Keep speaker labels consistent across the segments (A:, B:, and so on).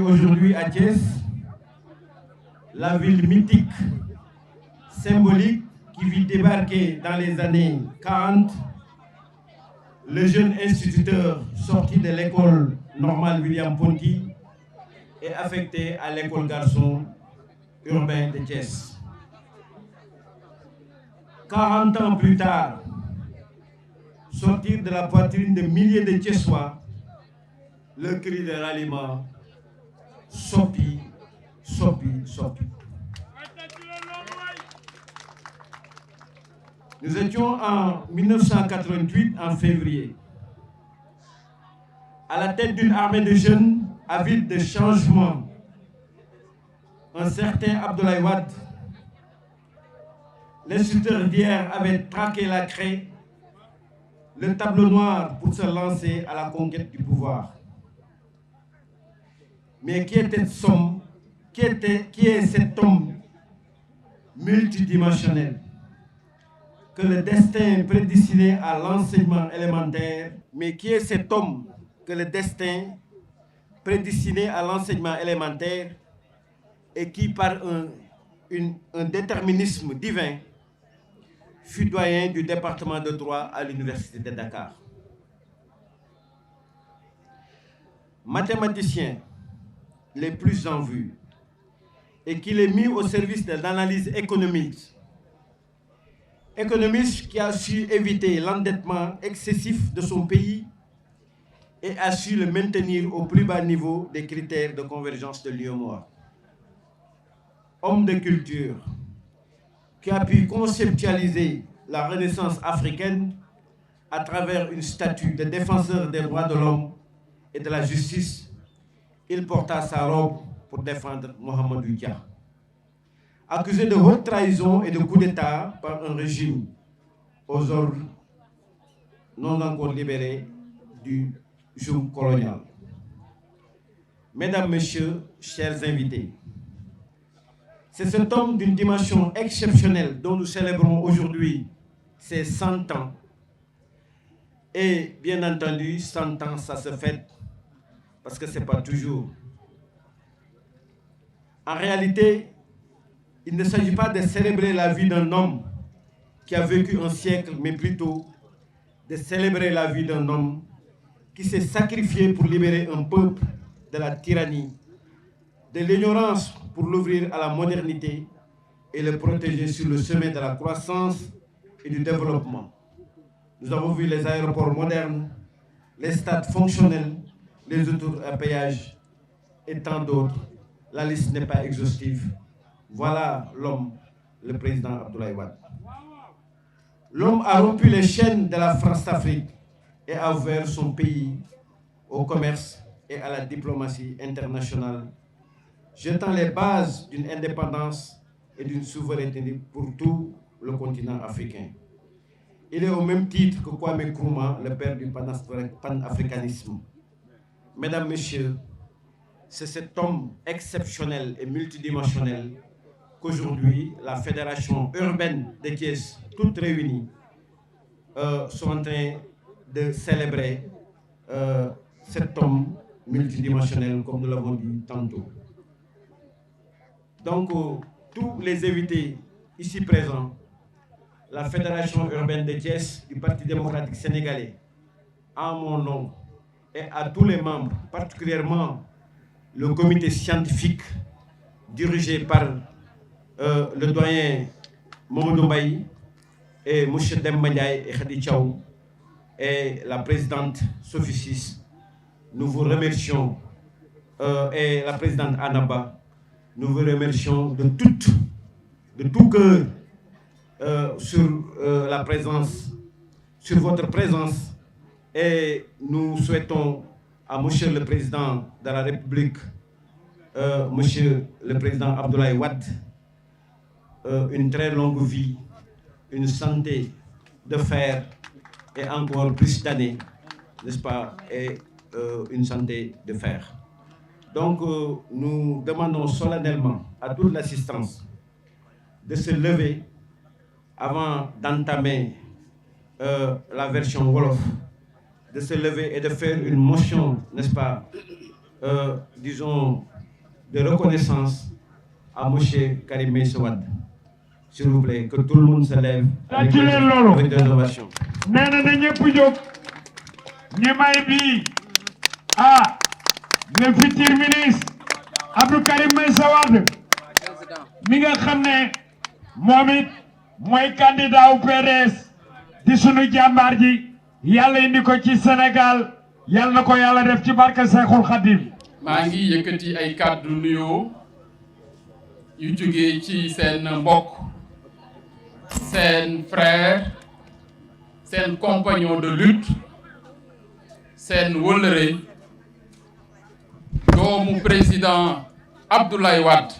A: Aujourd'hui à Thiès, la ville mythique, symbolique, qui vit débarquer dans les années 40, le jeune instituteur sorti de l'école normale William Ponty est affecté à l'école garçon urbain de Thiès. 40 ans plus tard, sortir de la poitrine de milliers de Thiessois, le cri de ralliement Sopi, Sopi, Sopi. Nous étions en 1988, en février, à la tête d'une armée de jeunes avides de changement. Un certain Abdoulaye Wade, l'instituteur d'hier, avait traqué la craie, le tableau noir pour se lancer à la conquête du pouvoir. Mais qui est cet homme multidimensionnel que le destin prédestiné à l'enseignement élémentaire, mais qui est cet homme que le destin prédestiné à l'enseignement élémentaire et qui, par un déterminisme divin, fut doyen du département de droit à l'université de Dakar. Mathématicien les plus en vue et qu'il est mis au service de l'analyse économique. Économiste qui a su éviter l'endettement excessif de son pays et a su le maintenir au plus bas niveau des critères de convergence de l'UEMOA. Homme de culture qui a pu conceptualiser la renaissance africaine à travers une statue de défenseur des droits de l'homme et de la justice. Il porta sa robe pour défendre Mohamedou Dia. Accusé de haute trahison et de coup d'État par un régime aux ordres non encore libérés du joug colonial. Mesdames, Messieurs, chers invités, c'est cet homme d'une dimension exceptionnelle dont nous célébrons aujourd'hui ses 100 ans. Et bien entendu, 100 ans, ça se fête parce que ce n'est pas toujours. En réalité, il ne s'agit pas de célébrer la vie d'un homme qui a vécu un siècle, mais plutôt de célébrer la vie d'un homme qui s'est sacrifié pour libérer un peuple de la tyrannie, de l'ignorance pour l'ouvrir à la modernité et le protéger sur le chemin de la croissance et du développement. Nous avons vu les aéroports modernes, les stades fonctionnels, les autoroutes à péage et tant d'autres. La liste n'est pas exhaustive. Voilà l'homme, le président Abdoulaye Wade. L'homme a rompu les chaînes de la France-Afrique et a ouvert son pays au commerce et à la diplomatie internationale, jetant les bases d'une indépendance et d'une souveraineté pour tout le continent africain. Il est au même titre que Kwame Nkrumah, le père du panafricanisme. Mesdames, Messieurs, c'est cet homme exceptionnel et multidimensionnel qu'aujourd'hui la Fédération urbaine de Thiès, toutes réunies, sont en train de célébrer cet homme multidimensionnel, comme nous l'avons dit tantôt. Donc, tous les invités ici présents, la Fédération urbaine de Thiès du Parti démocratique sénégalais, en mon nom et à tous les membres, particulièrement le comité scientifique dirigé par le doyen Mamadou Mbaye et M. Demba Ndiaye et Khady Thiaw et la présidente Sophie Ciss, nous vous remercions, et la présidente Anaba, nous vous remercions de tout cœur sur la présence, sur votre présence, et nous souhaitons à Monsieur le Président de la République, Monsieur le Président Abdoulaye Wade, une très longue vie, une santé de fer et encore plus d'années, n'est-ce pas, et une santé de fer. Donc, nous demandons solennellement à toute l'assistance de se lever avant d'entamer la version Wolof, de se lever et de faire une motion, n'est-ce pas, disons, de reconnaissance à M. Karim Meïssa Wade. S'il vous plaît, que tout le monde se lève avec des ovations.
B: Le futur ministre Abdou Karim Meïssa Wade mi nga xam ne moom it mooy candidat au PDS di sunu jàmbaar ji yàlla indi ko ci Sénégal yàlla na ko yàlla def ci barke Seexul Xadim.
C: maa ngi yëkkati ay kàddu nuyoo yu jógee ci seen mbokk seen frère seen compagnon de lutte seen wëllëre doomu président Abdoulaye Wade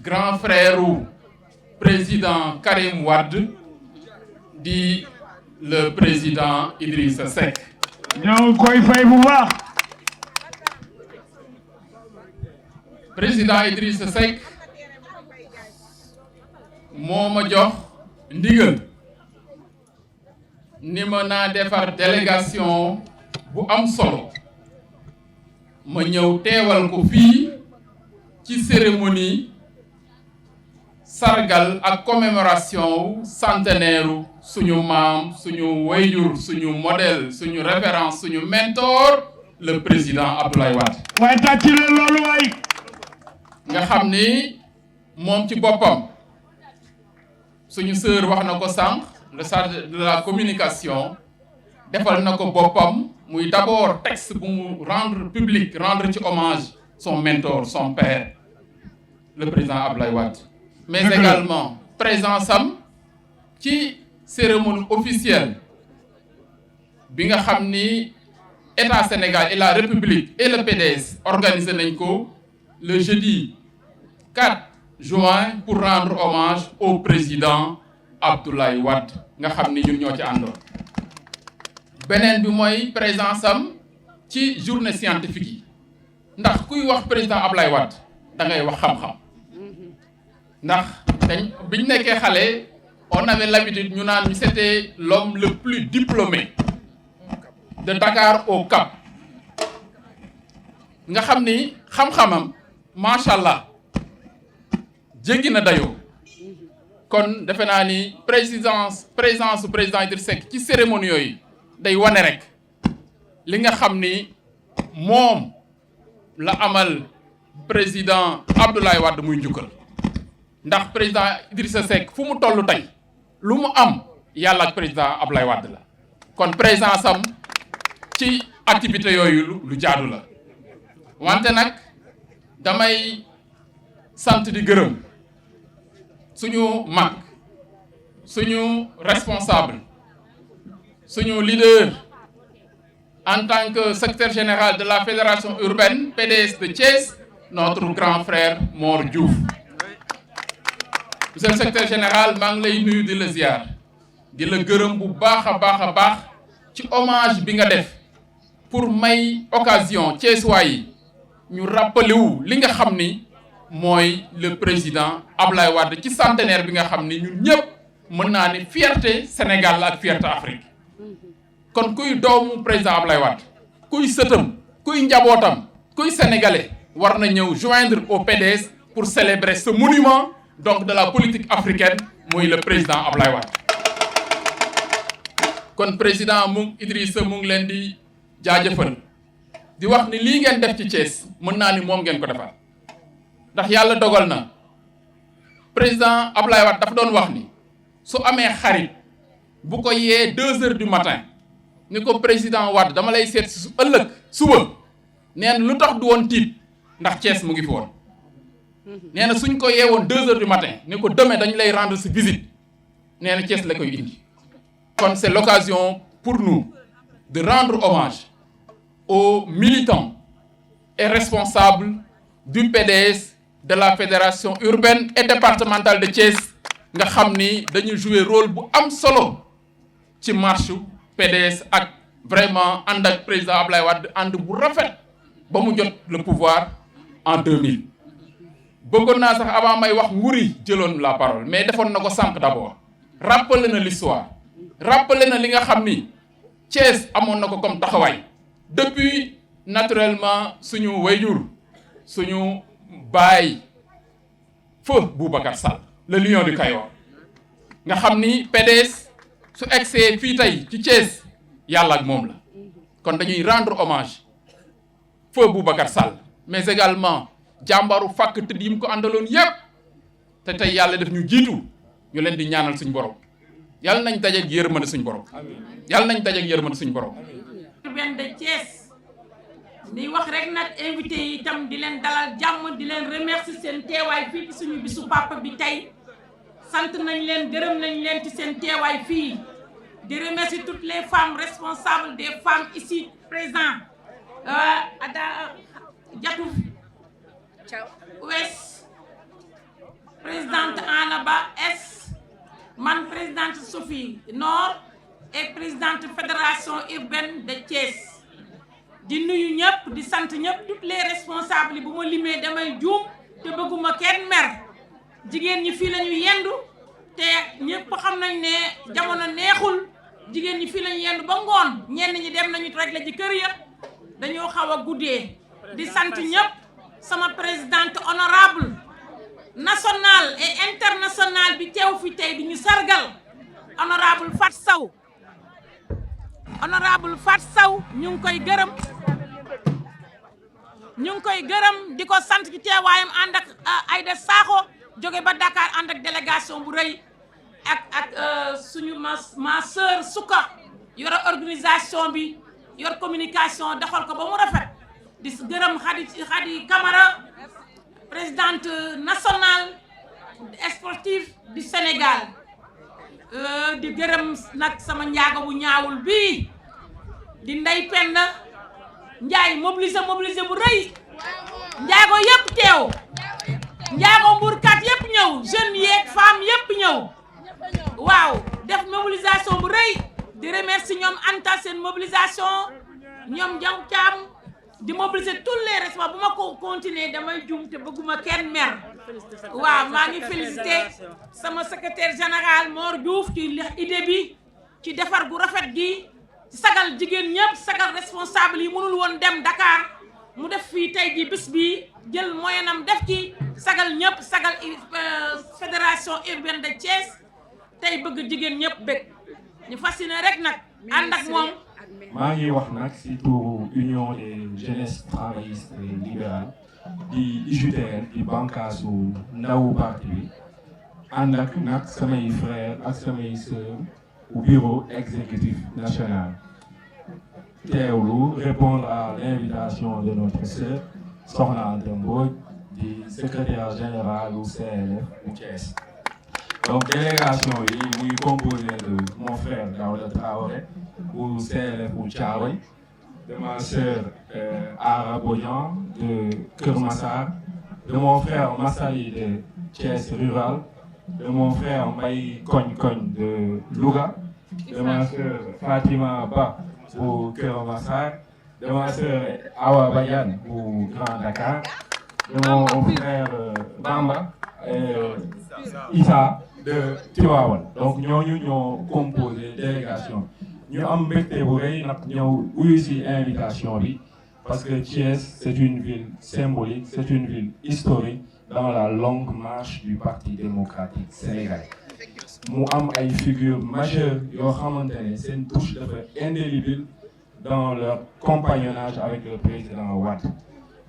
C: grand frère u président Karim Wade di le président Idrissa Seck.
B: ñoo koy fay bu baax.
C: président Idrissa Seck moo ma jox ndigal ni ma naa defar délégation bu am solo ma ñëw teewal ko fii ci cérémonie sargal ak commémoration centenaire suñu maam suñu wayjur suñu modèle suñu référence suñu mentor le président Abdoulaye Wade.
B: waaye tàcc leen loolu waay.
C: nga xam ni moom ci boppam suñu sœur wax na ko sànq le chargé de la communication defal na ko boppam muy d'abord texte bu mu rendre public rendre ci hommage son mentor son père le président Abdoulaye Wade mais également présence am ci cérémonie officielle bi nga xam ni État Sénégal et la République et le PDS organisé nañ ko le jeudi 4 juin pour rendre hommage au président Abdoulaye Wade nga xam ni ñun ñoo ci àndoon. beneen bi mooy présence am ci journée scientifique yi ndax kuy wax président Abdoulaye Wade da ngay wax xam-xam ndax biñ nekkee xale on avait l'habitude ñu naan ñu c'était l'homme le plus diplômé de Dakar au Cap nga xam ni xam-xamam macha allah jéggi na dayoo kon defe naa ni présence su président Idrissa Seck ci cérémonie yooyu day wane rek li nga xam ni moom la amal président Abdoulaye Wade muy njukkal ndax président Idrissa Seck fu mu toll tey lu mu am yàlla ak président Abdoulaye Wade la kon présence am ci activité yooyu lu jaadu la wante nag damay sant di gërëm suñu mag suñu responsable suñu leader en tant que secrétaire général de la fédération urbaine PDS de Thiès notre grand frère Mor Diouf. Monsieur le secrétaire général maa ngi lay nuyu di la ziar di la gërëm bu baax a baax ci hommage bi nga def pour may occasion Thiessois yi ñu rappelé wu li nga xam ni mooy le président Abdoulaye Wade ci centenaire bi nga xam ni ñun ñëpp mën naa ni fierté Sénégal la ak fierté Afrique kon kuy doomu président Abdoulaye Wade kuy sëtam kuy njabootam kuy sénégalais war na ñëw joindre au PDS pour célébrer ce monument donc de la politique africaine muy le président Abdoulaye Wade kon président Idrissa mu ngi leen di jaajëfal di wax ni lii ngeen def ci Thiès mën naa ni moom ngeen ko defal ndax yàlla dogal na président Abdoulaye Wade dafa doon wax ni su amee xarit bu ko yee 2 heures du matin ni ko président Wade dama lay seet si ëllëg suba nee na lu tax du woon tiit ndax Thiès mu ngi fi woon nee na suñ ko yeewoon 2 heures du matin ne ko demain dañu lay rendre ci visite nee na Thiès la koy indi kon c'est l'occasion pour nous de rendre hommage aux militants et responsables du PDS de la fédération urbaine et départementale de Thiès nga xam ni dañu jouer rôle bu am solo ci marche PDS ak vraiment ànd ak président Ablaye Wade ànd bu rafet ba mu jot le pouvoir en 2000. bëggoon naa sax avant may wax Nguri jëloon la parole mais defoon na ko sànq d'abord rappelé na l'histoire rappelé na li nga xam ni Thiès amoon na ko comme taxawaay depuis naturellement suñu wayjur suñu baay feu Boubacar Sall le lion du Kayor nga xam ni PDS su egsee fii tey ci Thiès yàlla ak moom la kon dañuy rendre hommage feu Boubacar Sall mais également jàmbaru fàkk tëdd yi mu ko àndaloon yépp te tey yàlla def ñu jiitu ñu leen di ñaanal suñu borom yàlla nañ dajeek yërmande suñu borom yàlla nañ dajeek yërmande suñu borom.
D: urbaine de Thiès di wax rek nag invité yi itam di leen dalal jàmm di leen remercier seen teewaay fii ci suñu bisu papa bi tey sant nañ leen gërëm nañ leen ci seen teewaay fii di remercier toutes les femmes responsables des femmes ici présentes Ada Diatou Ouest présidente Anaba Est man présidente Sophie Nord et présidente fédération urbaine de Thiès di nuyu ñëpp di sant ñëpp toutes les responsables yi bu ma limee damay juum te bëgguma kenn mer jigéen ñi fii la ñu yendu te ñëpp xam nañ ne jamono neexul jigéen ñi fii la ñu yendu ba ngoon ñenn ñi dem nañu régler ji kër ya dañoo xaw a guddee di sant ñëpp sama présidente honorable nationale et internationale bi teew fi tey di ñu sargal honorable Fat Sow ñu ngi koy gërëm di ko sant ci teewaayam ànd ak Aïda Sakho jóge ba Dakar ànd ak délégation bu rëy ak suñu ma sœur Souka yor organisation bi yor communication defal ko ba mu rafet di gërëm Khady Camara présidente nationale sportive du Sénégal di gërëm nag sama njaago bu ñaawul bii di Ndey Penda Njaay mobilisé bu rëy njaago yépp teew njaago mbuurkat yépp ñëw jeunes yeeg femmes yépp ñëw waaw def mobilisation bu rëy di remercier ñoom Anta seen mobilisation ñoom Jaw Caam di mobiliser tous les responsables bu ma ko continuer damay jum te bëgguma kenn mer waaw maa ngi féliciter sama secrétaire général Mor Diouf ci idée bi ci defar gu rafet gi ci sagal jigéen ñëpp sagal responsable yi mënul woon dem Dakar mu def fii tey ji bis bi jël moyenam def ci sagal ñëpp sagal fédération urbaine de Thiès tey bëgg jigéen ñëpp bëgg ñu fasciné rek nag ànd ak moom.
E: maa ngi wax nag ci turu union des jeunesses travaillistes et libérales di UJTL di bànqaasu ndawu parti bi ànd ak nag samay frères ak samay sœurs au bureau exécutif national teewlu répondre à l'invitation de notre sœur Soxna Anta Mbodj di secrétaire général au CLF bu Thiès. Donc délégation yi muy composé de mon frère Daouda Traoré au CLF bu Thiaroye, de ma sœur Ara Bodian de Keur Massar, de mon frère Massali de Thiès rural, de mon frère Mbaye Kogne de Louga, de ma sœur Fatima Ba pour Keur Massar, de ma sœur Awa Badiane pour Grand Dakar, de mon frère Bamba Issa de Tivaouane. Donc ñooñu ñoo composé délégation ñu am mbégte bu rëy nag ñëw uyu ci invitation bi parce que Thiès c'est une ville symbolique, c'est une ville historique dans la longue marche du Parti démocratique sénégalais. mu am ay figures majeures yoo xamante ne seen touche dafa indélébile dans leur compagnonnage avec le président Wade.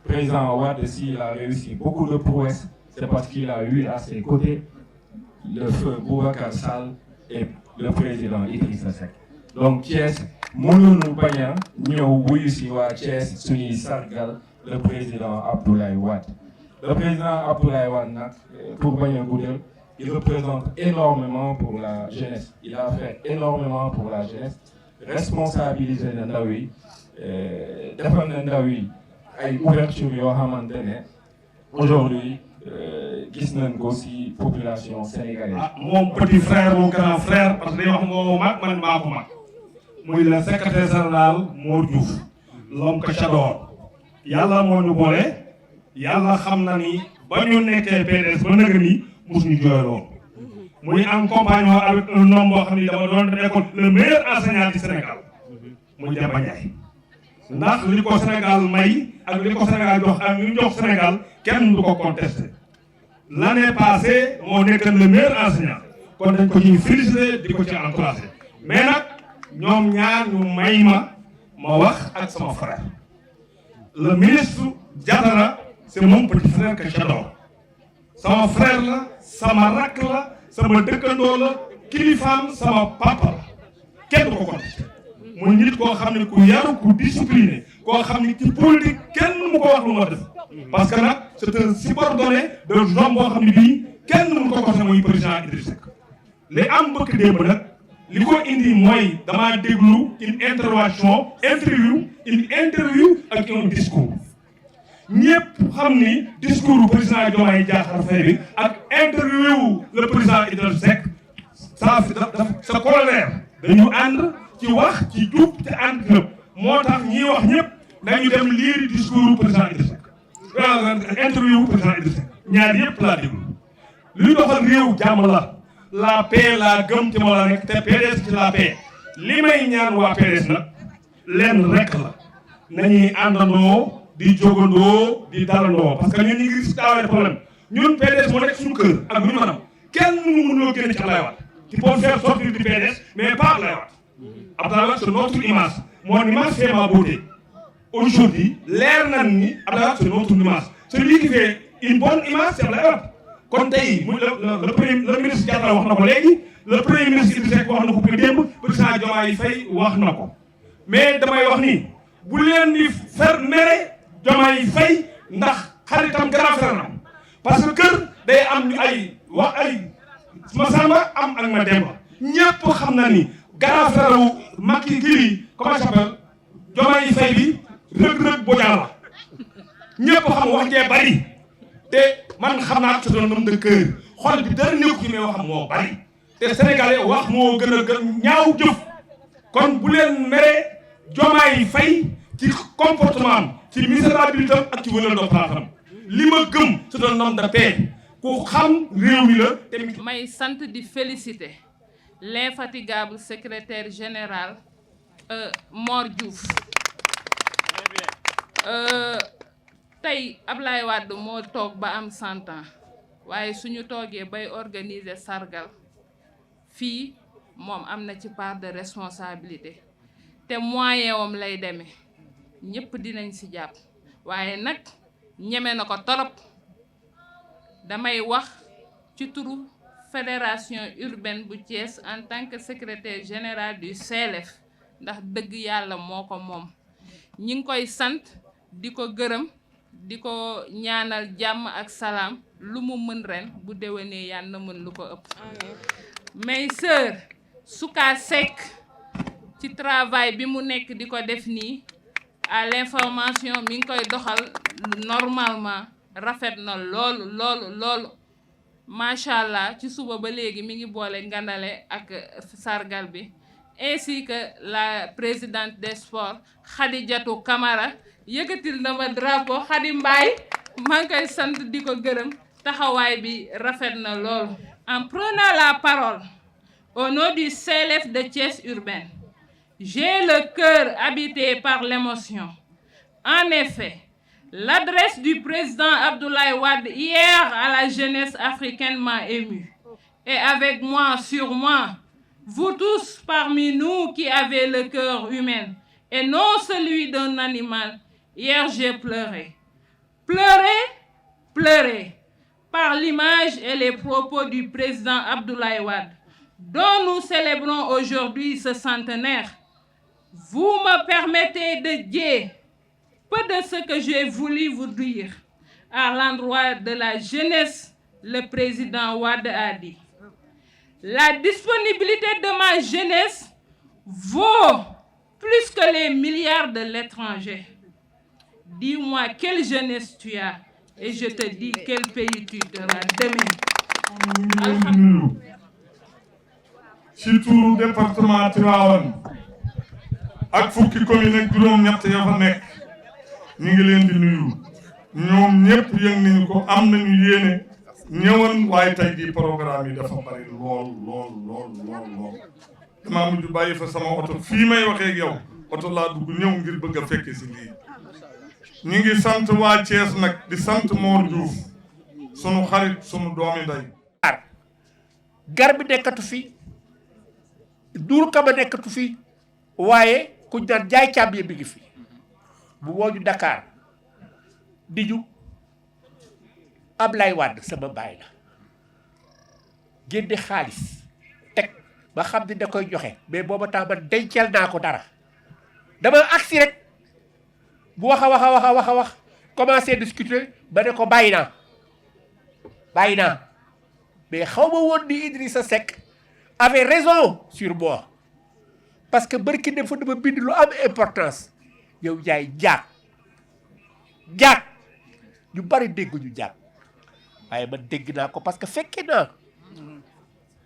E: Président Wade, s'il a réussi beaucoup de prouesses, c'est parce qu'il a eu à ses côtés le feu Boubacar Sall et le président Idrissa Seck. Donc Thiès mënuñu bañ a ñëw wuyu si waa Thiès suñuy sargal le président Abdoulaye Wade. Le président Abdoulaye Wade, pour bañ a guddal, il représente énormément pour la jeunesse. Il a fait énormément pour la jeunesse. Responsabiliser na ndaw yi defal na ndaw yi ay ouverture yoo xamante ne aujourd'hui gis nañ ko ci population sénégalaise.
B: ah mon petit frère mon grand frère parce que day wax moo mag man maa ko mag muy le secrétaire général Mor Diouf l'homme que j'adore yàlla moo ñu boole yàlla xam na ni ba ñu nekkee PDS ba nëgë ni mosuñu jooyloo muy en compagnon avec un homme boo xam ni dama doon nekkoon le meilleur enseignant du Sénégal muy Demba Ndiaye ndax li ko Sénégal may ak li ko Sénégal jox ak li ñu jox Sénégal kenn du ko contesté l'année passée moo nekk le meilleur enseignant kon dañ ko ciy félicité di ko ci encouragé mais nag ñoom ñaar ñu may ma wax ak sama frère le ministre Diatara c'est mon petit frère que j'adore sama frère la sama rakk la sama dëkkandoo la kilifaam sama papa la kenn du ko contesté muy nit koo xam ne ku yaru ku discipliné koo xam ne ci politique kenn mu ko wax lu ma def parce que nag c'est un subordonné de l'homme boo xam ne bii kenn mu ko contesté muy président Idrissa Seck li am bëkk démb nag li ko indi mooy damaa déglu une interview ak un discours ñëpp xam ni discours président Diomaye Diakhar Faye bi ak interview le président Idrissa Seck sa colère dañu ànd ci wax ci jub te ànd lépp moo tax ñiy wax ñëpp dañu dem lire discours président Idrissa Seck interview président Idrissa Seck ñaar yëpp laa déglu li doxal réew jàmm la paix laa gëm te moo la nekk te PDS ci la paix li may ñaan waa PDS nag lenn rek la nañuy àndandoo di jógandoo di dalandoo parce que ñun ñu ngi gis taawee problème ñun PDS moo nekk suñu kër ak ñu maanaam kenn mënuloo génne ci Abdoulaye Wade qui peut faire sortir du PDS mais pas Abdoulaye Wade Abdoulaye Wade c'est notre image mon image fait ma beauté aujourd'hui leer nañ ni Abdoulaye Wade c'est notre image celui qui fait une bonne image c'est Abdoulaye Wade kon tey muy le ministre Diattara wax na ko léegi le premier ministre Idrissa Seck wax na ko pour démb président Diomaye Faye wax na ko mais damay wax ni bu leen di fer mere Diomaye Faye ndax xaritam grand frère na parce que kër day am ñu ay wax ay ma Samba am ak ma Demba ñëpp xam na ni grand frère wu Macky kii comment ça s'appelle Diomaye Faye bi rëg-rëg Bodian la ñëpp xam wax jee bari te man xam naa c'est un homme de cœur xol bi dara nekku ci mais waxam moo bari te sénégalais wax moo gën a gën ñaaw jëf kon bu leen mere Diomaye Faye ci comportement am ci misérabilité am ak ci valeur de place am li ma gëm c'est un homme de paix ku xam réew mi la te
F: may sant di féliciter l'infatigable secrétaire général Mor Diouf tey Ablaye Wade moo toog ba am 100 ans waaye suñu toogee bay organiser sargal fii moom am na ci part de responsabilité te moyen wam lay demee ñëpp dinañ ci jàpp waaye nag ñeme na ko torop damay wax ci turu fédération urbaine bu Thiès en tant que secrétaire général du CLF ndax dëgg yàlla moo ko moom ñi ngi koy sant di ko gërëm di ko ñaanal jàmm ak salaam lu mu mën ren bu déwénee yàlla na mën lu ko ëpp. mes sœurs Souka Seck ci travail bi mu nekk di ko def nii à l'information mi ngi koy doxal normalement rafet na loolu macha allah ci suba ba léegi mi ngi boole ngandale ak sargal bi ainsi que la présidente des sports Khadijatou Camara yëkkatil na ma drapeau Khady Mbaye maa ngi koy sant di ko gërëm taxawaay bi rafet na lool. En prenant la parole au nom du CLF de Thiès urbaine, j'ai le cœur habité par l'émotion. En effet, l'adresse du président Abdoulaye Wade hier à la jeunesse africaine m'a ému. Et avec moi, sûrement, vous tous parmi nous qui avez le cœur humain et non celui d'un animal, hier j'ai pleuré. Pleuré par l'image et les propos du président Abdoulaye Wade, dont nous célébrons aujourd'hui ce centenaire. Vous me permettez de dire peu de ce que j'ai voulu vous dire. à l'endroit de la jeunesse, le président Wade a dit: la disponibilité de ma jeunesse vaut plus que les milliards de l'étranger. Dis-moi quelle jeunesse tu as et je te dis quel pays tu auras demain.
B: Surtout département Tivaouane ak fukki commune ak juróom-ñett ya fa nekk ñu ngi leen di nuyu ñoom ñëpp yëg nañu ko am nañu yéene ñëwoon waaye tey jii programme yi dafa bari lool damaa mujj bàyyi fa sama oto fii may waxee ak yow oto laa dugg ñëw ngir bëgg a fekke si lii ñu ngi sant waa Thiès nag di sant Mor Diouf sunu xarit sunu doomi nday
G: gar bi nekkatu fi duur kama nekkatu fi waaye ku naan jaay càmm bi ngi fi bu wooñu Dakar di ñu Ablaye Wade sama baay la génne xaalis teg ba xam ne da koy joxe mais booba tax man dencal naa ko dara dama agsi rek bu wax a wax commencé discuter ba ne ko bàyyi naa mais xaw ma woon ni Idrissa Seck avait raison sur moi parce que barki ne fa dama bind lu am importance yow jaay jaag ñu bari dégguñu jaag waaye man dégg naa ko parce que fekkee naa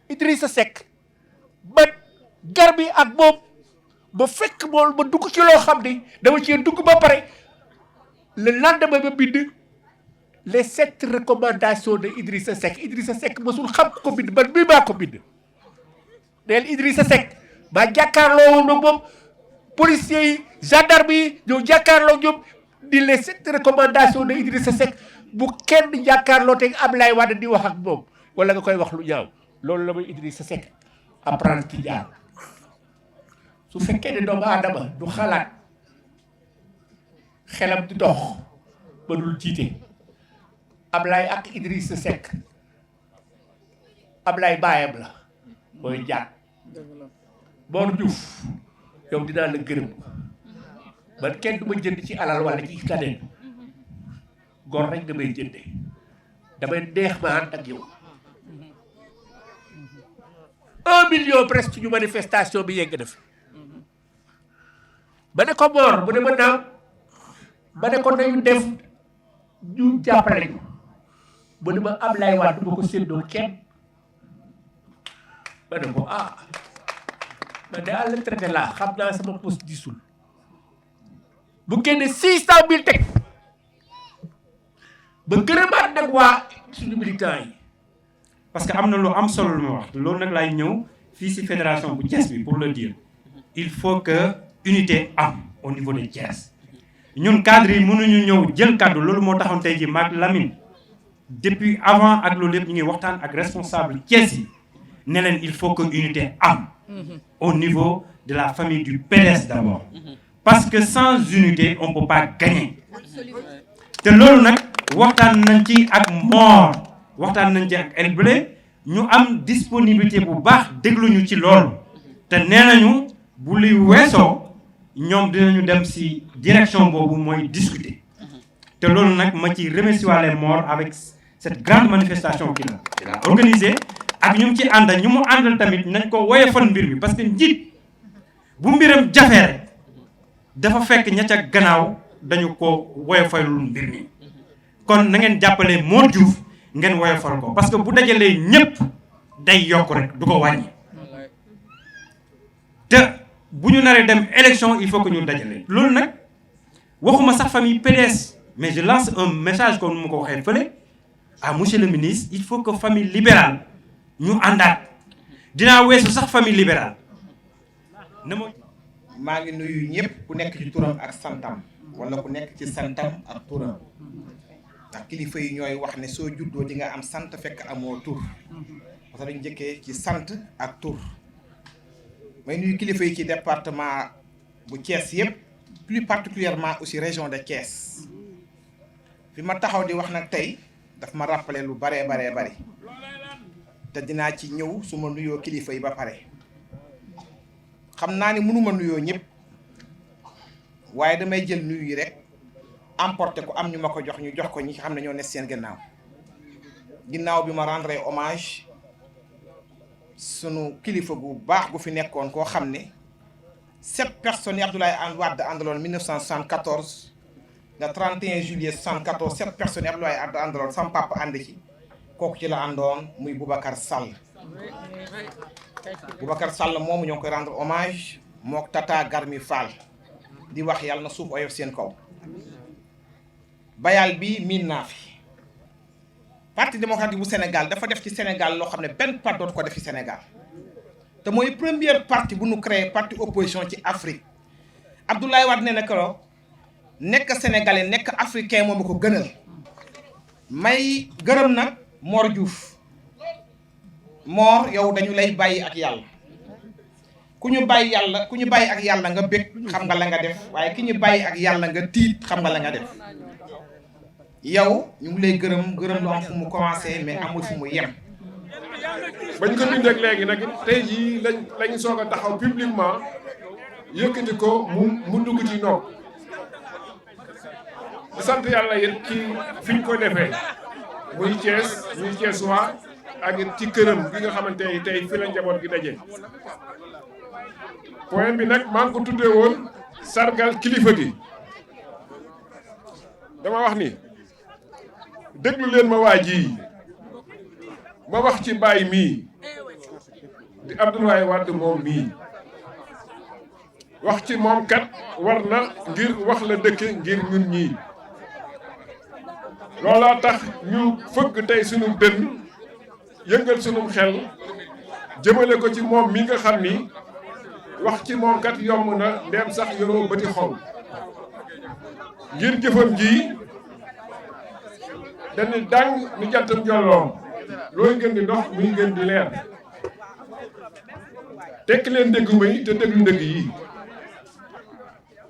G: Idrissa Seck man gar bi ak moom ba fekk moom ma dugg ci loo xam ni dama cee dugg ba pare le lendemain ma bind les 7 recommandations de Idrissa Seck mosul xam ko bind man bii maa ko bind neel Idrissa Seck maa jàkkaarloo na moom policiers yi gendarme yi ñëw jàkkaarloo ñoom di les 7 recommandations de Idrissa Seck bu kenn jàkkaarloo te Ablaye Wade di wax ak moom wala nga koy wax lu ñaaw loolu la may Idrissa Seck apprendre ci jaar su fekkee ne doomu aadama du xalaat xelam di dox ba dul jiite Ablaye ak Idrissa Seck Ablaye baayam la mooy jaar Mor Diouf yow dinaa la gërëm man kenn du ma jënd ci alal wala ci kaneen góor rek damay jënde damay neex ma ànd ak yow 1 million presque ñu manifestation bi yegg na fi ba ne ko Mor bu ne ma naam ba ne ko nañu def ñu jàppale ñu bu ne ma Ablaye Wade du ma ko séddoo kenn ba ne ko man de àll traité laa xam naa sama poste disul bu génne 600 000 teg ba gërëmaat nag waa suñu militants yi.
H: parce que am na lu am solo lu ma wax loolu nag laay ñëw fii ci fédération bu Thiès bi pour le dire il faut que unité am au niveau de Thiès ñun cadres yi mënuñu ñëw jël kaddu loolu moo taxoon tey ji maag Lamine depuis avant ak loolu yëpp ñu ngi waxtaan ak responsable Thiès yi ne leen il faut que unité am au niveau de la famille du PDS d'abord parce que sans unité on peut pas gagner te loolu nag waxtaan nañ ci ak Mor waxtaan nañ ci ak El Blé ñu am disponibilité bu baax dégluñu ci loolu te nee nañu bu luy weesoo ñoom dinañu dem ci direction boobu mooy discuter te loolu nag ma ci remercier waale Mor avec cette grande manifestation qu'il a organisée ak ñu ci ànd ñu mu àndal tamit nañ ko woyofal mbir mi parce que njiit bu mbiram jafee rek dafa fekk ña ca gannaaw dañu ko woyofalul mbir mi kon na ngeen jàppale Mor Diouf ngeen woyofal ko parce que bu dajalee ñëpp day yokk rek du ko wàññi te bu ñu naree dem élection il faut que ñu dajale loolu nag waxuma sax famille PDS mais je lance un message comme nu ma ko waxee fële à monsieur le ministre il faut que famille libérale ñu àndaat dinaa weesu sax famille libérale na
I: maa ngi nuyu ñëpp ku nekk ci turam ak santam wala ku nekk ci santam ak turam ndax kilifa yi ñooy wax ne soo juddoo di nga am sant fekk amoo tur parce que dañu njëkkee ci sant ak tur may nuyu kilifa yi ci département bu Thiès yëpp plus particulièrement aussi région de Thiès fi ma taxaw di wax nag tey daf ma rappeler lu bari te dinaa ci ñëw su ma nuyoo kilifa yi ba pare xam naa ni mënuma nuyoo ñëpp waaye damay jël nuyu yi rek emporté ko am ñu ma ko jox ñu jox ko ñi xam ne ñoo nekk seen gannaaw ginnaaw bi ma rendre hommage sunu kilifa gu baax gu fi nekkoon koo xam ne 7 personnes yi Abdoulaye Wade àndaloon 1974 le 31 juillet 74 7 personnes yi Abdoulaye Wade àndaloon sama papa ànd ci kooku ci la àndoon muy Boubacar Sall Boubacar Sall moomu ñoo ngi koy rendre hommage mook Tata Garmi Fall di wax yàlla na suuf oyof seen kaw bayal bi miin naa fi parti démocratique bu Sénégal dafa def ci Sénégal loo xam ne benn parti dootu ko def ci Sénégal te mooy première parti bu nu créé parti opposition ci Afrique Abdoulaye Wade nee na keroog nekk sénégalais nekk africain moom ko gënal may gërëm nag Mor Diouf Mor yow dañu lay bàyyi ak yàlla ku ñu bàyyi ak yàlla nga bég xam nga la nga def waaye ki ñu bàyyi ak yàlla nga tiit xam nga la nga def yow ñu ngi lay gërëm lu am fu mu commencé mais amul fu mu yem.
J: bañ ko bind ak léegi nag tey jii lañ soog a taxaw publiquement yëkkati ko mu dugg ci nopp di sant yàlla it ci fi ñu ko defee muy Thiès waa ak it ci këram gi nga xamante ni tey fi la njaboot gi daje. point bi nag maa ngi ko tuddee woon sargal kilifa gi dama wax ni déglu leen ma waa ji ma wax ci baay mii di Abdoulaye Wade moom mii wax ci moom kat war na ngir wax la dëkk ngir ñun ñii loolaa tax ñu fëgg tey sunu dënn yëngal sunum xel jëmale ko ci moom mi nga xam ni wax ci moom kat yomb na ndeem sax yoroo bëti xol ngir jëfam ji dañu dàng ni jantam jolloom looy gën di dox muy gën di leer tekk leen déggu may te déglu ndëgg yi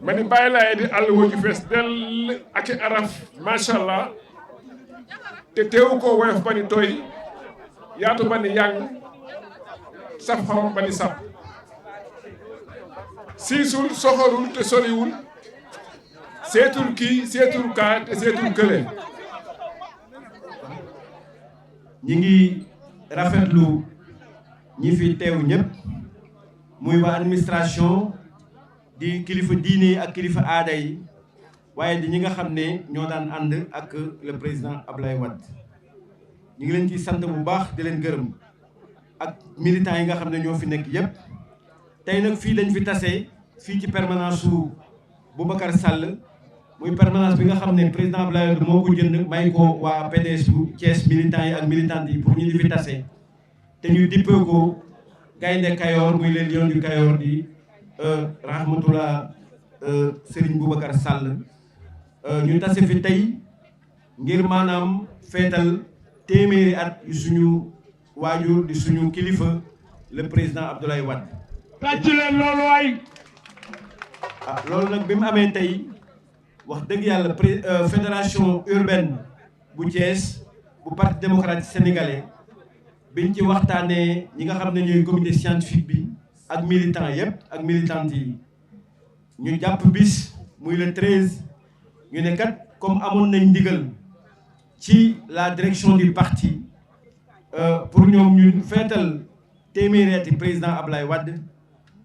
J: ma ni bàyyi laay di àll woo ju fees dell ak i araf macha allah te teewu ko woyof ba ni tooy yaatu ba ni yàng saf xorom ba ni sap siisul soxorul te soriwul seetul kii seetul kaa te seetul kële.
A: ñi ngi rafetlu ñi fi teew ñëpp muy waa administration di kilifa diine ak kilifa aada yi waaye di ñi nga xam ne ñoo daan ànd ak le président Abdoulaye Wade ñu ngi leen ciy sant bu baax di leen gërëm ak militants yi nga xam ne ñoo fi nekk yëpp. tey nag fii lañ fi tase fii ci permanence su Boubacar Sall muy permanence bi nga xam ne président Abdoulaye Wade moo ko jënd may ko waa PDS bu Thiès militants yi ak militantes yi pour ñu di fi tase te ñu dippee ko gaynde Kayoor muy leen lion du Kayoor di rahmatullah Serigne Boubacar Sall ñu tase fi tey ngir maanaam feetal téeméeri at yu suñu waajur di suñu kilifa le président Abdoulaye Wade.
B: tàcc leen loolu waay.
A: loolu nag bi mu amee tey wax dëgg yàlla fédération urbaine bu Thiès bu parti démocratique sénégalais biñ ci waxtaanee ñi nga xam ne ñooy comité scientifique bi ak militants yëpp ak militantes yi ñu jàpp bis muy le 13 ñu ne kat comme amoon nañ ndigal ci la direction du parti pour ñoom ñu feetal téeméeri président Abdoulaye Wade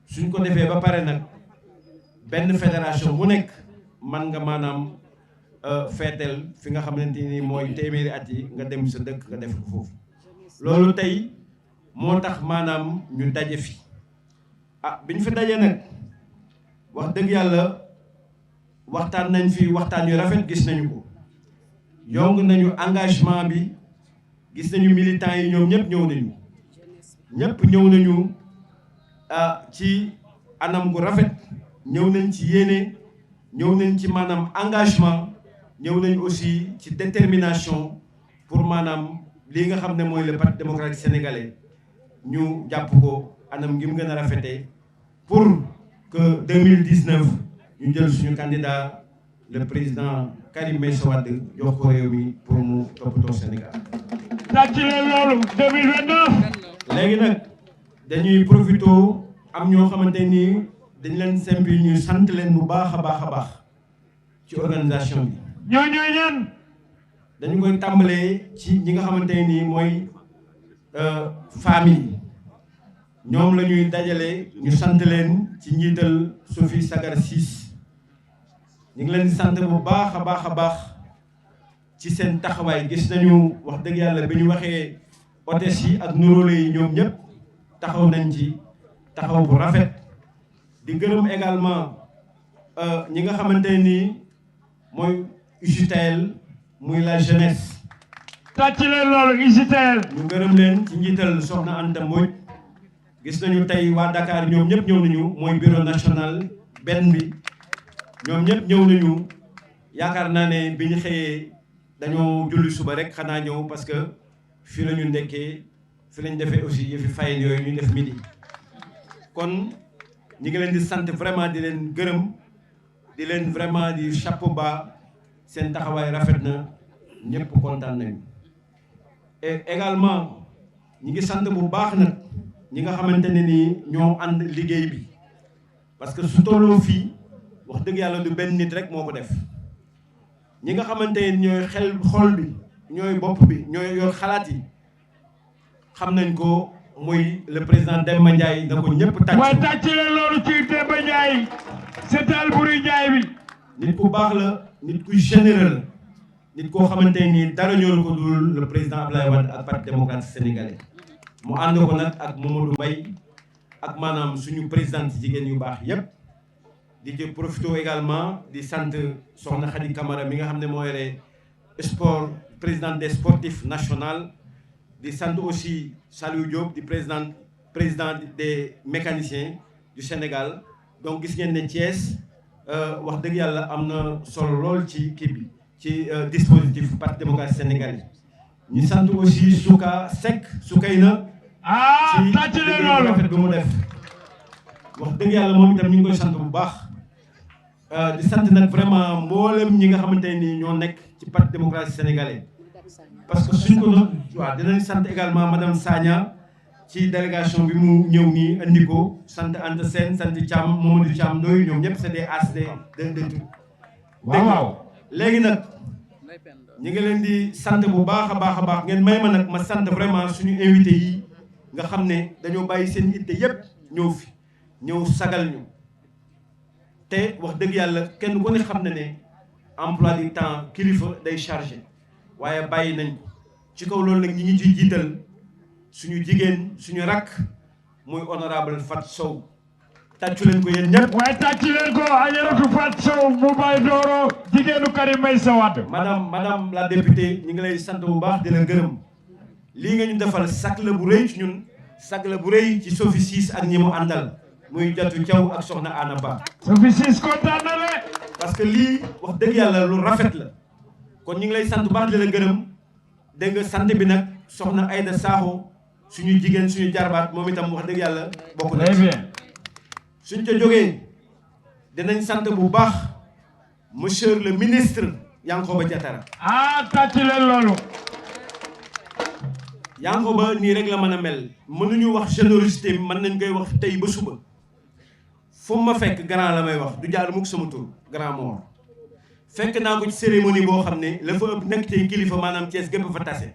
A: suñ ko defee ba pare nag benn fédération bu nekk man nga maanaam feetel fi nga xamante ni mooy téeméeri at yi nga dem sa dëkk nga def ko foofu loolu tey moo tax maanaam ñu daje fi bi ñu fi daje nag wax dëgg yàlla waxtaan nañ fi waxtaan yu rafet gis nañu ko yong nañu engagement bi gis nañu militants yi ñoom ñëpp ñëw nañu ci anam gu rafet ñëw nañ ci yéene ñëw nañ ci maanaam engagement ñëw nañ aussi ci détermination pour maanaam lii nga xam ne mooy le parti démocratique sénégalais ñu jàpp ko anam ngi mu gën a rafetee pour que 2019 ñu jël suñu candidat le président Karim Meïssa Wade jox ko réew mi pour mu toppatoo Sénégal.
B: tàcc leen loolu 2029.
A: léegi nag dañuy profité am ñoo xamante ni dañ leen simple ñu sant leen bu baax a baax ci organisation bi
B: ñoo ñooy ñan.
A: dañu koy tàmbalee ci ñi nga xamante ni mooy famille ñoom la ñuy dajale ñu sant leen ci njiital Sophie Sagar Ciss ñu ngi leen di sant bu baax a baax a baax ci seen taxawaay. gis nañu wax dëgg yàlla bi ñu waxee hôtesse yi ak nuróole yi ñoom ñëpp taxaw nañ ci taxaw bu rafet. di gërëm également ñi nga xamante ni mooy UJTL muy la jeunesse.
B: tàcc leen loolu UJTL.
A: ñu gërëm leen ci njiital Soxna Anta Mbodj. gis nañu tey waa Dakar ñoom ñëpp ñëw nañu mooy bureau national benn bi ñoom ñëpp ñëw nañu yaakaar naa ne bi ñu xëyee dañoo julli suba rek xanaa ñëw parce que fii la ñu ndekkee fi lañ defee aussi yëfi fayen yooyu ñu def midi. kon ñi ngi leen di sant vraiment di leen gërëm di leen vraiment di chapeau bas seen taxawaay rafet na ñëpp kontaan nañu. et également ñi ngi sant bu baax nag ñi nga xamante ne nii ñoo ànd liggéey bi parce que su tolloo fii wax dëgg yàlla du benn nit rek moo ko def ñi nga xamante ne ñooy xol bi ñooy bopp bi ñooy yor xalaat yi xam nañ ko muy le président Demba Ndiaye da ko ñëpp tàcc.
B: waaye tàcc leen loolu ci Demba Ndiaye seetal buri Ndiaye bi.
A: nit ku baax la nit ku généreux la nit koo xamante ni dara ñoru ko dul le président Abdoulaye Wade ak parti démocratique sénégalais. mu ànd ko nag ak Mamadou Mbaye ak maanaam suñu présidente jigéen yu baax yépp di ci profité également di sant soxna Khady Camara mi nga xam ne moo yore sport président des sportifs national di sant aussi Saliou Diop di président des mécaniciens du Sénégal. donc gis ngeen ne Thiès wax dëgg yàlla am na solo lool ci kii bi ci dispositif parti démocratique sénégalais. ñu sant aussi Souka Seck Soukayna
B: ci tàcc leen loolu
A: rafet bi mu def wax dëgg yàlla moom itam ñu ngi koy sant bu baax. di sant nag vraiment mboolem ñi nga xamante ni ñoo nekk ci parti démocratique sénégalais parce que suñ ko doon waaw dinañ sant également madame Sagna ci délégation bi mu ñëw nii andi ko sant Anta Sène sant Thiam Mamadou Thiam Ndoye ñoom ñëpp c'est des ASD de tout.
B: waaw
A: léegi nag ñu ngi leen di sant bu baax a baax ngeen may ma nag ma sant vraiment suñu invité yi nga xam ne dañoo bàyyi seen itte yépp ñëw fi ñëw sagal ñu. te wax dëgg yàlla kenn ku ne xam na ne emploi du temps kilifa day chargé waaye bàyyi nañ ko ci kaw loolu nag ñi ngi ciy jiital suñu jigéen suñu rakk muy honorable Fat Sow tàccu leen ko yéen ñëpp.
B: waaye tàccu leen ko ajaratu Fat Sow mu bay dooro jigéenu Karim Meïssa Wade.
A: madame la députée ñu ngi lay sant bu baax di la gërëm lii nga ñu defal sag la bu rëy ci ñun sag la bu rëy ci Sophie Ciss ak ñi mu àndal. muy Jatu Thiaw ak soxna Anna Ba.
B: Sophie Ciss kontaan na le.
A: parce que lii wax dëgg yàlla lu rafet la kon ñu ngi lay sant bu baax di la gërëm dégg nga sant bi nag soxna Aïda Sakho suñu jigéen suñu jarbaat moom itam wax dëgg yàlla bokk na.
B: très bien.
A: suñ ca jógee dinañ sant bu baax monsieur le ministre Yankhoba Diattara.
B: tàcc leen loolu.
A: Yankhoba nii rek la mën a mel mënuñu wax générosité mën nañ koy wax tey ba suba. fu ma fekk grand la may wax du jaar mukk sama tur grand Mor fekk naa ko ci cérémonie boo xam ne la fa ëpp nekk tey kilifa maanaam Thiès gépp fa tase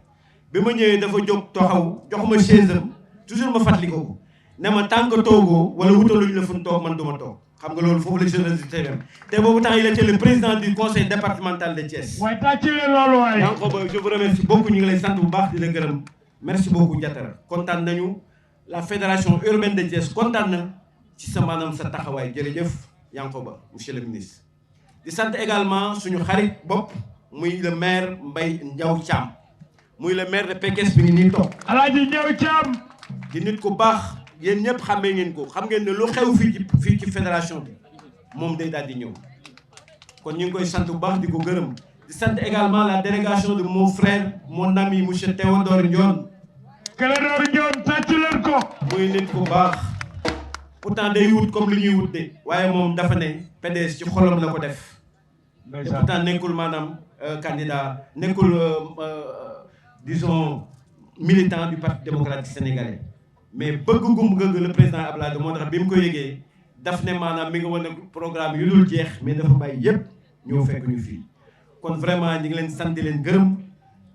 A: bi ma ñëwee dafa jóg taxaw jox ma chaise am toujours ma fàttali ko ne ma tant que toogoo wala wutaluñ la fu ñu toog man du ma toog xam nga loolu foofu la générosité dem te boobu temps il était le président du conseil départemental de Thiès.
B: waaye tàcc leen loolu waaye.
A: Yankhoba je vous remercie beaucoup ñu ngi lay sant bu baax di la gërëm merci beaucoup Diattara kontaan nañu la fédération urbaine de Thiès kontaan na. ci sa maanaam sa taxawaay jërëjëf Yankhoba monsieur le ministre di sant également suñu xarit bopp muy le maire Mbaye Ndiaw Thiam muy le maire de Pekes bi ngi nii toog.
B: Alaaji Ndiaw Thiam.
A: di nit ku baax yéen ñëpp xamee ngeen ko xam ngeen ne lu xew fii ci fédération bi moom day daal di ñëw kon ñu ngi koy sant bu baax di ko gërëm di sant également la délégation de mon frère mon ami monsieur Théodore Ndione.
B: Théodore Ndione tàcc leen ko.
A: muy nit ku baax. pourtant day wut comme li ñuy wut de waaye moom dafa ne PDS ci xolam la ko def te pourtant nekkul maanaam candidat nekkul disons militant du parti démocratique sénégalais mais bëgg gum bëgg le président Abdoulaye moo tax bi mu ko yëgee daf ne maanaam mi nga wane programme yu dul jeex mais dafa bàyyi yépp ñëw fekk ñu fii kon vraiment ñi ngi leen sant di leen gërëm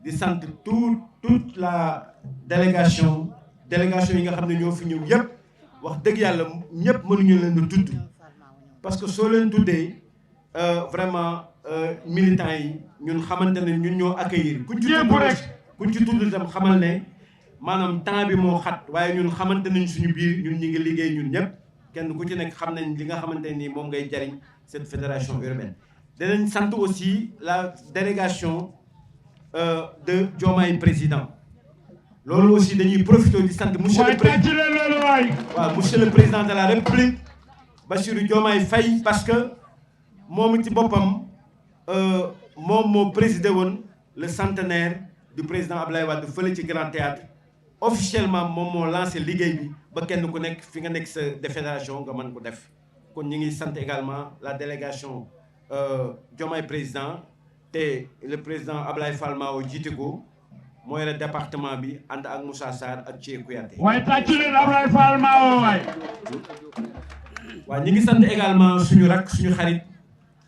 A: di sant toute la délégation yi nga xam ne ñoo fi ñëw yëpp wax dëgg yàlla ñëpp mënuñu leen di tudd parce que soo leen tuddee vraiment militants yi ñun xamante ne ñun ñoo accueillir kuñ ci tudd itam xamal ne maanaam temps bi moo xat waaye ñun xamante nañ suñu biir ñun ñi ngi liggéey ñun ñëpp kenn ku ci nekk xam nañ li nga xamante ni moom ngay jariñ cette fédération urbaine. danañ sant aussi la délégation de Diomaye président loolu aussi dañuy profité di sant monsieur le président de la République Bassirou Diomaye Faye parce que moom ci boppam moom moo présidé woon le centenaire du président Abdoulaye Wade fële ci Grand Théâtre officiellement moom moo lancé liggéey bi ba kenn ku nekk fi nga nekk sa fédération nga mën ko def kon ñu ngi sant également la délégation Diomaye président te le président Abdoulaye Fall Mao jiite ko mooy le département bi ànd ak Moussa Sarr ak Thie Kouyaté.
B: waaye tàccu leen Abdoulaye Fall Mao waay.
A: waaw ñu ngi sant également suñu rak suñu xarit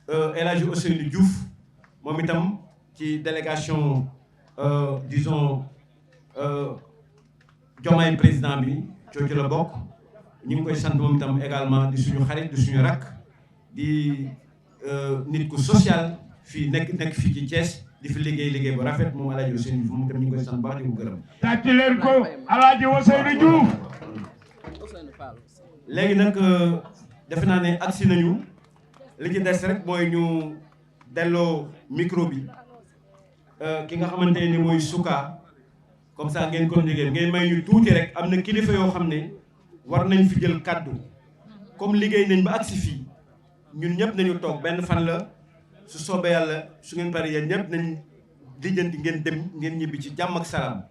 A: El Hadji Ousseynou Diouf moom itam ci délégation disons Diomaye président bi coocu la bokk ñu ngi koy sant moom itam également di suñu xarit di suñu rak di nit ku social fii nekk fii ci Thiès di fi liggéey bu rafet moom El Hadji Ousseynou Diouf moom itam ñu ngi koy sant baax di ko gërëm.
B: tàcc leen ko El Hadji Ousseynou Diouf.
A: léegi nag defe naa ne agsi nañu li ci des rek mooy ñu delloo micro bi ki nga xamante ni mooy Souka comme ça ngeen ko liggéey ngeen may ñu tuuti rek am na kilifa yoo xam ne war nañ fi jël kàddu comme liggéey nañ ba agsi fii ñun ñëpp nañu toog benn fan la su soobee yàlla su ngeen pare yéen ñëpp nañ lijjanti ngeen dem ngeen ñibbi ci jàmm ak salaam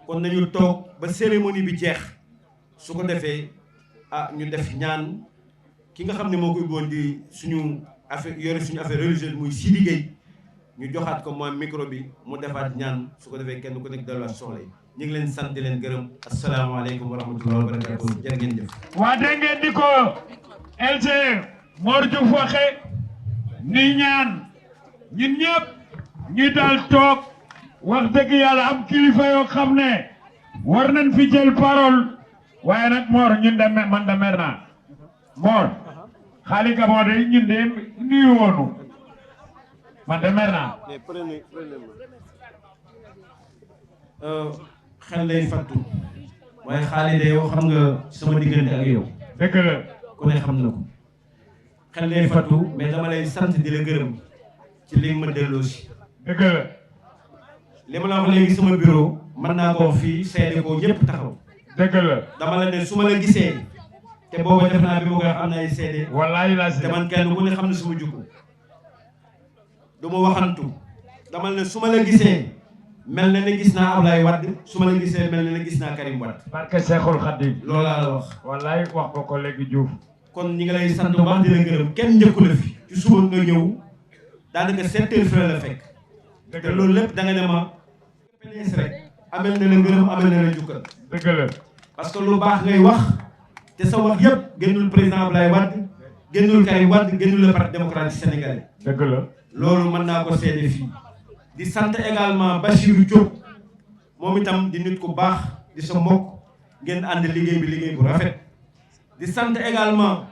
A: kon nañu toog ba cérémonie bi jeex su ko defee ñu def ñaan ki nga xam ne moo koy ubboon di suñu affaire yore suñu affaire religieuse muy Sidi Gueye ñu joxaat ko moom micro bi mu defaat ñaan su ko defee kenn ku nekk delluwaat soxla yi ñu ngi leen sant di leen gërëm asalaamaaleykum wa rahmatulah wa barakatuh jërë ngeen jëf.
B: waa dégg ngeen di ko LG Mor Diouf waxe ni ñaan ñun ñëpp ñu dal toog wax dëgg yàlla am kilifa yoo xam ne war nañ fi jël parole waaye nag Mor ñun de man de mer naa Mor xaali Gabon de ñun de nuyu woonu man de mer naa.
A: xel lay fattu waaye xaali de yow xam nga sama diggante ak yow.
B: dëgg la
A: ku ne xam na ko xel lay fattu mais dama lay sant di la gërëm ci li ma delloo si.
B: dëgg la.
A: li ma la wax léegi sama bureau mën naa ko wax fii seede ko ñëpp taxaw.
B: dëgg la.
A: dama la ne su ma la gisee te booba def naa bi ma koy wax am na ay seede.
B: wallaay la
A: te man kenn ku ne xam ne suma jukku du ma waxantu dama la ne su ma la gisee mel na ne gis naa Ablaye Wade su ma la gisee mel na ne gis naa Karim Wade.
B: parce que Cheikhul Khadim.
A: loolu laa la wax.
B: wallaay wax ko ko léegi Diouf.
A: kon ñi ngi lay sant bu baax di la gërëm kenn njëkku la fi ci suba nga ñëw daanaka 7 heures fële la fekk. te loolu lépp da nga ne ma PDS rek amel na la ngërëm amel na la jukkal.
B: dëgg la.
A: parce que lu baax ngay wax te sa wax yëpp génnul président Ablaye Wade génnul Karim Wade génnul le parti démocratique sénégalais.
B: dëgg la.
A: loolu mën naa ko seede fii. di sant également Bassirou Diop moom itam di nit ku baax di sa mbokk ngeen ànd liggéey bi liggéey bu rafet. di sant également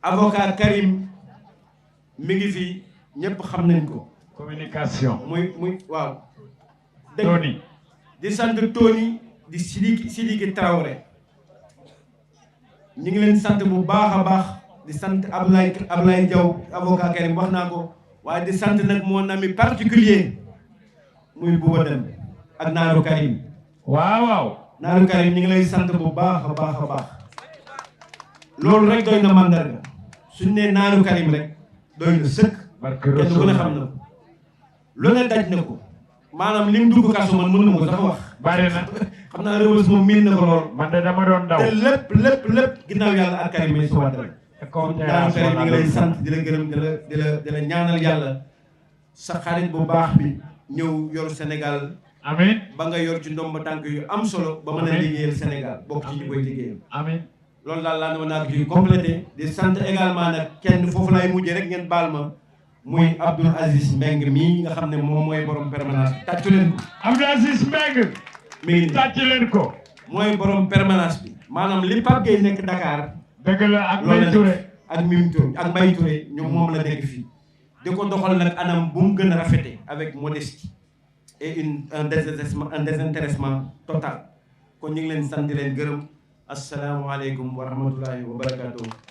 A: avocat Karim mi ngi fi ñëpp xam nañ ko.
B: communication.
A: muy waaw.
B: Tony.
A: di sant Tony di Sidiki Traoré ñu ngi leen sant bu baax a baax di sant Ablaye Diaw avocat Karim wax naa ko waaye di sant nag mon ami particulier muy Bouba Dem ak Naaru Karim.
B: waaw waaw.
A: Naaru Karim ñu ngi lay sant bu baax a baax a baax loolu rek doy na mandarga suñu nee Naaru Karim rek doy na sëkk. kenn ku ne xam na ko lu ne daj na ko. maanaam lim dugg kaso man mën na ma ko sax wax.
B: bari na
A: xam naa Rebeuss moom miin na ko lool.
B: man de dama doon daw.
A: te lépp ginnaaw yàlla ak Karim ay suwaat rek. Naaru Karim mi ngi lay sant di la gërëm di la ñaanal yàlla sa xarit bu baax bi ñëw yor Sénégal.
B: amiin
A: ba nga yor ci ndomba tànk yu am solo. ba mën a liggéeyal Sénégal bokk ci ñu koy liggéeyal.
B: amiin
A: loolu daal laa ne ma naa ko ci complété. di sant également nag kenn foofu laay mujjee rek ngeen baal ma muy Abdoul Aziz Mbengue mii nga xam ne moom mooy borom permanence bi tàccu leen ko.
B: Abdoul Aziz Mbengue.
A: mi ngi
B: tàcc leen ko.
A: mooy borom permanence bi. maanaam li Pape Gueye nekk Dakar.
B: dëgg la ak Mbaye Touré
A: ak Mimi Touré ak Mbaye Touré ñoom moom la nekk fii. di ko doxal nag anam bu mu gën a rafete avec modestie et un désintéressement total kon ñu ngi leen sant di leen gërëm asalaamaaleykum wa rahmatullahi wa barakatuh